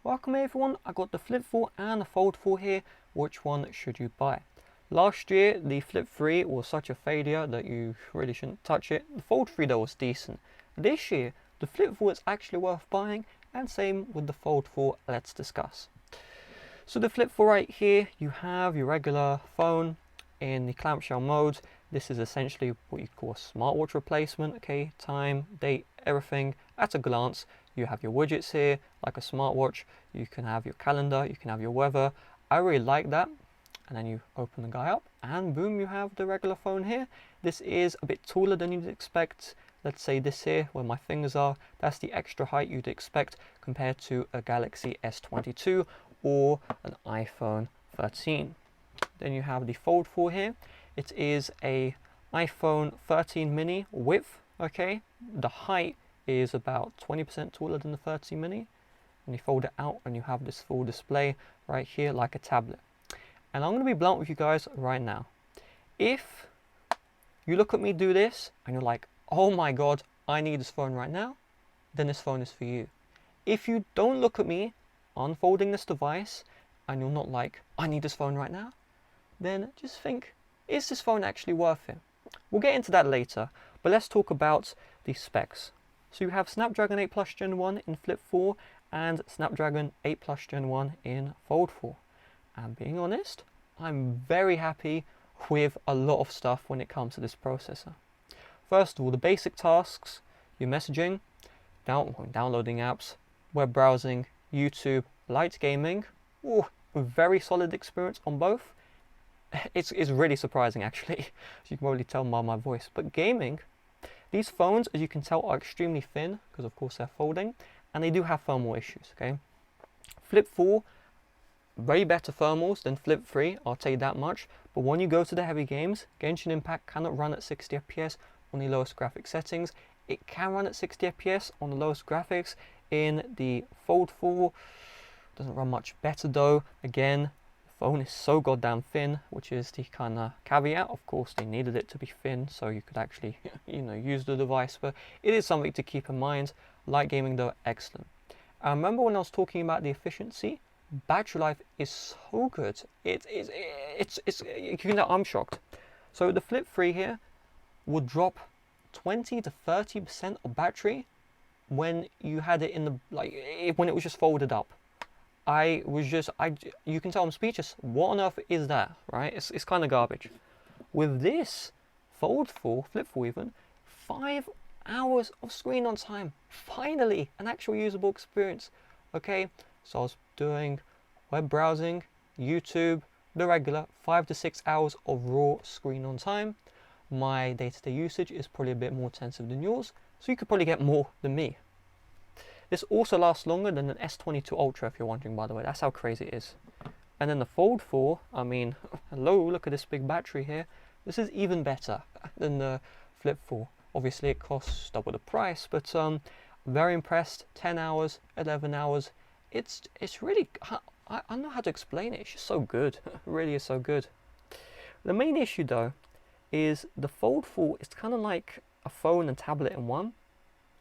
Welcome everyone, I got the Flip 4 and the Fold 4 here. Which one should you buy? Last year the Flip 3 was such a failure that you really shouldn't touch it. The Fold 3 though was decent. This year the Flip 4 is actually worth buying, and same with the Fold 4. Let's discuss. So the Flip 4 right here, you have your regular phone in the clamshell mode. This is essentially what you call a smartwatch replacement, okay? Time, date, everything at a glance. You have your widgets here, like a smartwatch. You can have your calendar, you can have your weather. I really like that. And then you open the guy up and boom, you have the regular phone here. This is a bit taller than you'd expect. Let's say this here, where my fingers are, that's the extra height you'd expect compared to a Galaxy S22 or an iPhone 13. Then you have the Fold 4 here. It is a iPhone 13 mini width, okay? The height is about 20% taller than the 13 mini. And you fold it out and you have this full display right here like a tablet. And I'm going to be blunt with you guys right now. If you look at me do this and you're like, oh my god, I need this phone right now, then this phone is for you. If you don't look at me unfolding this device and you're not like, I need this phone right now, then just think, is this phone actually worth it? We'll get into that later, but let's talk about the specs. So you have Snapdragon 8 Plus Gen 1 in Flip 4 and Snapdragon 8 Plus Gen 1 in Fold 4. And being honest, I'm very happy with a lot of stuff when it comes to this processor. First of all, the basic tasks, your messaging, downloading apps, web browsing, YouTube, light gaming, very solid experience on both. It's really surprising actually, as you can probably tell by my voice. But gaming, these phones, as you can tell, are extremely thin because of course they're folding, and they do have thermal issues, okay? Flip 4, way better thermals than Flip 3, I'll tell you that much. But when you go to the heavy games, Genshin Impact cannot run at 60 FPS on the lowest graphic settings. It can run at 60 FPS on the lowest graphics in the Fold 4. Doesn't run much better though. Again, the phone is so goddamn thin, which is the kind of caveat. Of course, they needed it to be thin so you could actually, use the device. But it is something to keep in mind. Light gaming though, excellent. I remember when I was talking about the efficiency, battery life is so good. I'm shocked. So the Flip 3 here would drop 20 to 30% of battery when you had it in the when it was just folded up. You can tell I'm speechless. What on earth is that, right? It's kind of garbage. With this Fold 4, Flip 4 even, 5 hours of screen on time. Finally, an actual usable experience. Okay, so I was doing web browsing, YouTube, the regular 5 to 6 hours of raw screen on time. My day-to-day usage is probably a bit more intensive than yours, so you could probably get more than me. This also lasts longer than an S22 Ultra, if you're wondering, by the way. That's how crazy it is. And then the Fold 4, I mean, hello, look at this big battery here. This is even better than the Flip 4. Obviously, it costs double the price, but very impressed. 10 hours, 11 hours. It's really, I don't know how to explain it. It's just so good. It really is so good. The main issue, though, is the Fold 4 is kind of like a phone and tablet in one.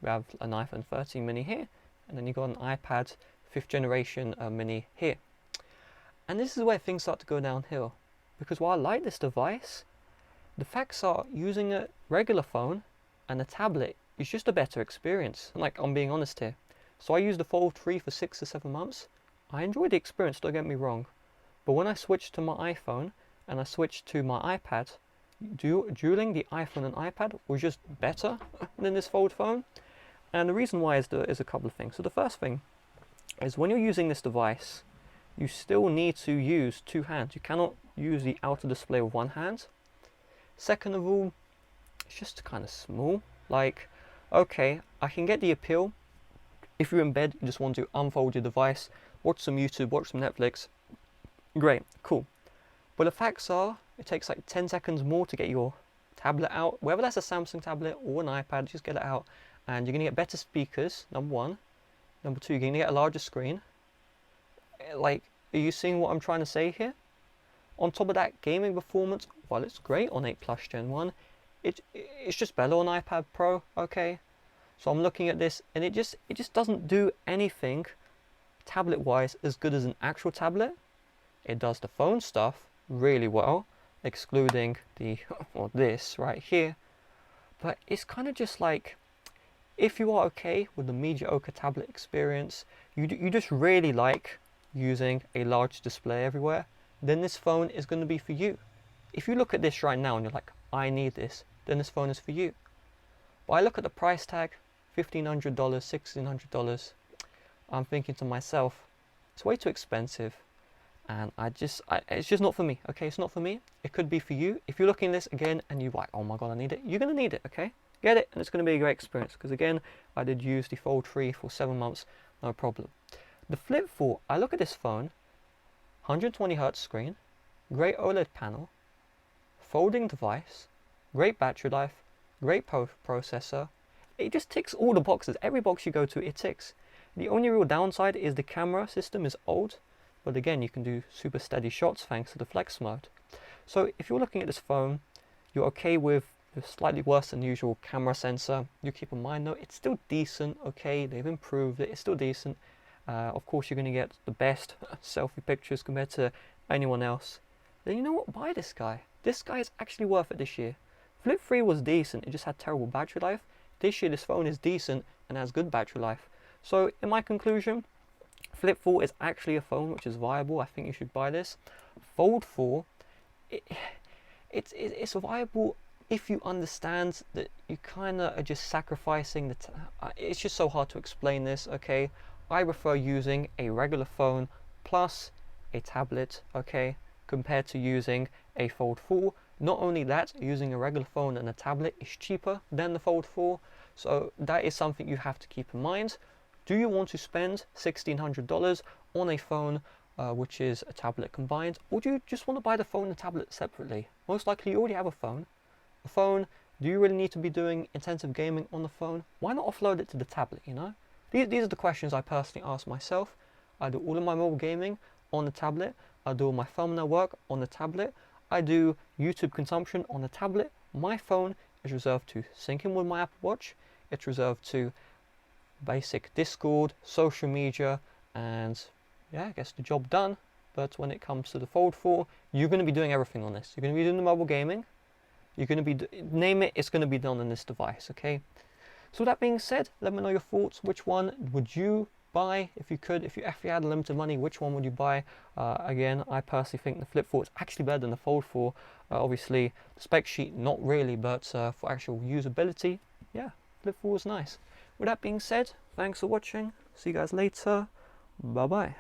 We have an iPhone 13 mini here, and then you've got an iPad 5th generation mini here. And this is where things start to go downhill. Because while I like this device, the facts are using a regular phone and a tablet is just a better experience. Like, I'm being honest here. So I used the Fold 3 for 6 to 7 months. I enjoyed the experience, don't get me wrong. But when I switched to my iPhone and I switched to my iPad, dueling the iPhone and iPad was just better than this Fold phone. And the reason why is a couple of things. So the first thing is when you're using this device, you still need to use two hands. You cannot use the outer display with one hand. Second of all, it's just kind of small. Like, okay, I can get the appeal. If you're in bed, you just want to unfold your device, watch some YouTube, watch some Netflix. Great, cool. But the facts are, it takes like 10 seconds more to get your tablet out. Whether that's a Samsung tablet or an iPad, just get it out. And you're going to get better speakers, number one. Number two, you're going to get a larger screen. Like, are you seeing what I'm trying to say here? On top of that, gaming performance, while it's great on 8 Plus Gen 1, it's just better on iPad Pro, okay? So I'm looking at this, and it just doesn't do anything tablet wise as good as an actual tablet. It does the phone stuff really well, excluding the or this right here, but it's kind of just like, if you are okay with the mediocre tablet experience, you just really like using a large display everywhere, then this phone is going to be for you. If you look at this right now and you're like, I need this, then this phone is for you. But I look at the price tag, $1,500, $1,600, I'm thinking to myself, it's way too expensive, and it's just not for me. Okay, it's not for me. It could be for you. If you're looking at this again and you're like, oh my god, I need it, you're going to need it. Okay, get it, and it's going to be a great experience, because again, I did use the Fold 3 for 7 months, no problem. The Flip 4, I look at this phone, 120Hz screen, great OLED panel, folding device, great battery life, great processor. It just ticks all the boxes. Every box you go to, it ticks. The only real downside is the camera system is old, but again, you can do super steady shots thanks to the flex mode. So if you're looking at this phone, you're okay with a slightly worse than usual camera sensor, you keep in mind though, it's still decent. Okay, they've improved it, it's still decent. Of course, you're going to get the best selfie pictures compared to anyone else. Then you know what, buy this guy. This guy is actually worth it this year. Flip 3 was decent, it just had terrible battery life. This year this phone is decent and has good battery life. So in my conclusion, Flip 4 is actually a phone which is viable. I think you should buy this. Fold 4, it's viable if you understand that you kind of are just sacrificing the it's just so hard to explain this. Okay, I prefer using a regular phone plus a tablet, okay, compared to using a Fold 4. Not only that, using a regular phone and a tablet is cheaper than the Fold 4, so that is something you have to keep in mind. Do you want to spend $1,600 on a phone which is a tablet combined, or do you just want to buy the phone and tablet separately? Most likely you already have a phone. Do you really need to be doing intensive gaming on the phone? Why not offload it to the tablet, you know? These are the questions I personally ask myself. I do all of my mobile gaming on the tablet. I do all my thumbnail work on the tablet. I do YouTube consumption on the tablet. My phone is reserved to sync in with my Apple Watch. It's reserved to basic Discord, social media, and yeah, I guess the job done. But when it comes to the Fold 4, you're going to be doing everything on this. You're going to be doing the mobile gaming. You're going to be, name it, it's going to be done on this device, okay? So that being said, let me know your thoughts. Which one would you buy if you could? If you had limited money, which one would you buy? Again, I personally think the Flip 4 is actually better than the Fold 4. Obviously, the spec sheet, not really, but for actual usability, yeah, Flip 4 is nice. With that being said, thanks for watching. See you guys later. Bye-bye.